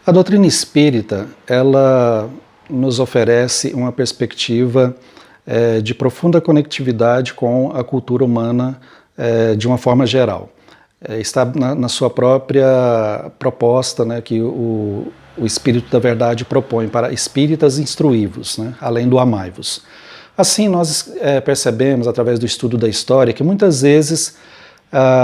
A doutrina espírita, ela nos oferece uma perspectiva de profunda conectividade com a cultura humana de uma forma geral. Está na sua própria proposta, né, que o Espírito da Verdade propõe para espíritas instruí-vos, né, além do amai-vos. Assim, nós percebemos, através do estudo da história, que muitas vezes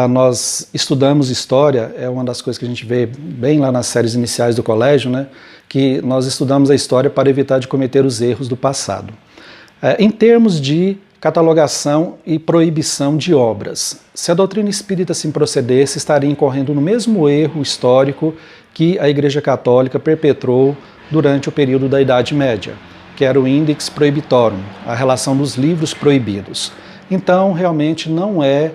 nós estudamos história, é uma das coisas que a gente vê bem lá nas séries iniciais do colégio, né, que nós estudamos a história para evitar de cometer os erros do passado. Em termos de catalogação e proibição de obras, se a doutrina espírita assim procedesse, estaria incorrendo no mesmo erro histórico que a Igreja Católica perpetrou durante o período da Idade Média, que era o Index Prohibitorum, a relação dos livros proibidos. Então, realmente não é,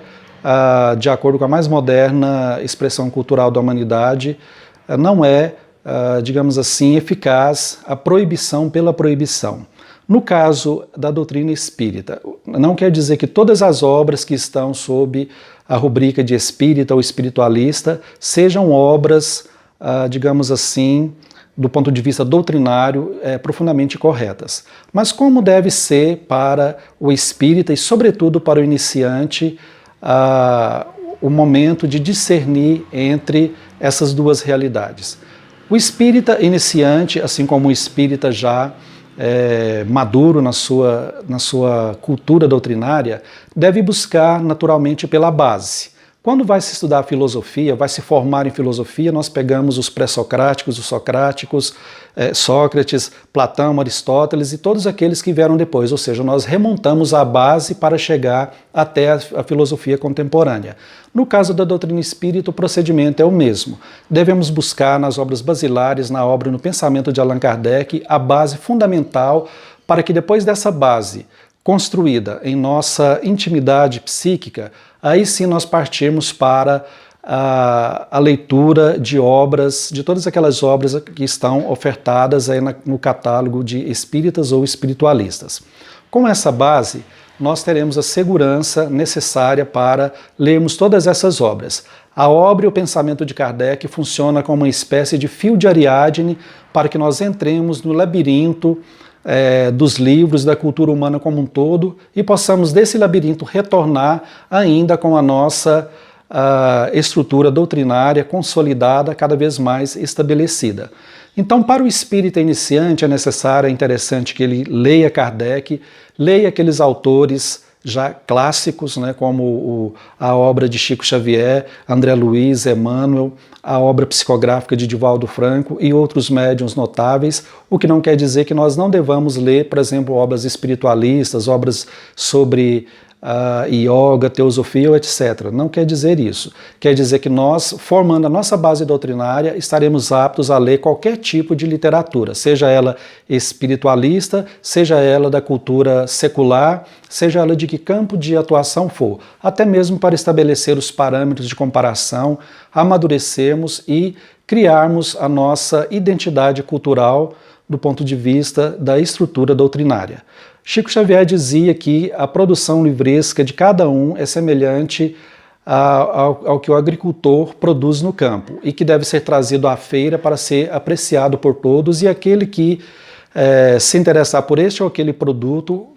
de acordo com a mais moderna expressão cultural da humanidade, não é, digamos assim, eficaz a proibição pela proibição. No caso da doutrina espírita, não quer dizer que todas as obras que estão sob a rubrica de espírita ou espiritualista sejam obras, digamos assim, do ponto de vista doutrinário, profundamente corretas. Mas como deve ser para o espírita e, sobretudo, para o iniciante, o momento de discernir entre essas duas realidades. O espírita iniciante, assim como o espírita já maduro na sua cultura doutrinária, deve buscar naturalmente pela base. Quando vai se estudar filosofia, vai se formar em filosofia, nós pegamos os pré-socráticos, os socráticos, Sócrates, Platão, Aristóteles e todos aqueles que vieram depois, ou seja, nós remontamos a base para chegar até a filosofia contemporânea. No caso da doutrina espírita, o procedimento é o mesmo. Devemos buscar nas obras basilares, na obra No Pensamento de Allan Kardec, a base fundamental para que depois dessa base construída em nossa intimidade psíquica, aí sim nós partimos para a leitura de obras, de todas aquelas obras que estão ofertadas aí no catálogo de espíritas ou espiritualistas. Com essa base, nós teremos a segurança necessária para lermos todas essas obras. A obra e o pensamento de Kardec funciona como uma espécie de fio de Ariadne para que nós entremos no labirinto dos livros, da cultura humana como um todo, e possamos desse labirinto retornar ainda com a nossa estrutura doutrinária consolidada, cada vez mais estabelecida. Então, para o espírita iniciante é necessário, é interessante que ele leia Kardec, leia aqueles autores já clássicos, né, como a obra de Chico Xavier, André Luiz, Emmanuel, a obra psicográfica de Divaldo Franco e outros médiuns notáveis, o que não quer dizer que nós não devamos ler, por exemplo, obras espiritualistas, obras sobre yoga, teosofia, etc. Não quer dizer isso. Quer dizer que nós, formando a nossa base doutrinária, estaremos aptos a ler qualquer tipo de literatura, seja ela espiritualista, seja ela da cultura secular, seja ela de que campo de atuação for, até mesmo para estabelecer os parâmetros de comparação, amadurecermos e criarmos a nossa identidade cultural do ponto de vista da estrutura doutrinária. Chico Xavier dizia que a produção livresca de cada um é semelhante ao que o agricultor produz no campo e que deve ser trazido à feira para ser apreciado por todos, e aquele que se interessar por este ou aquele produto,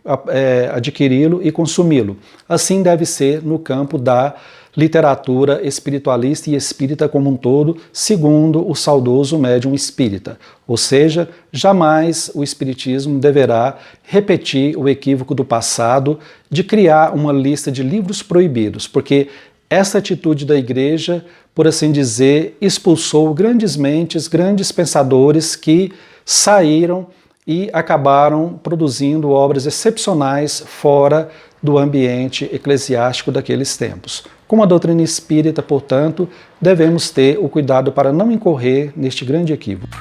adquiri-lo e consumi-lo. Assim deve ser no campo da literatura espiritualista e espírita como um todo, segundo o saudoso médium espírita. Ou seja, jamais o espiritismo deverá repetir o equívoco do passado de criar uma lista de livros proibidos, porque essa atitude da Igreja, por assim dizer, expulsou grandes mentes, grandes pensadores que saíram e acabaram produzindo obras excepcionais fora do ambiente eclesiástico daqueles tempos. Com a doutrina espírita, portanto, devemos ter o cuidado para não incorrer neste grande equívoco.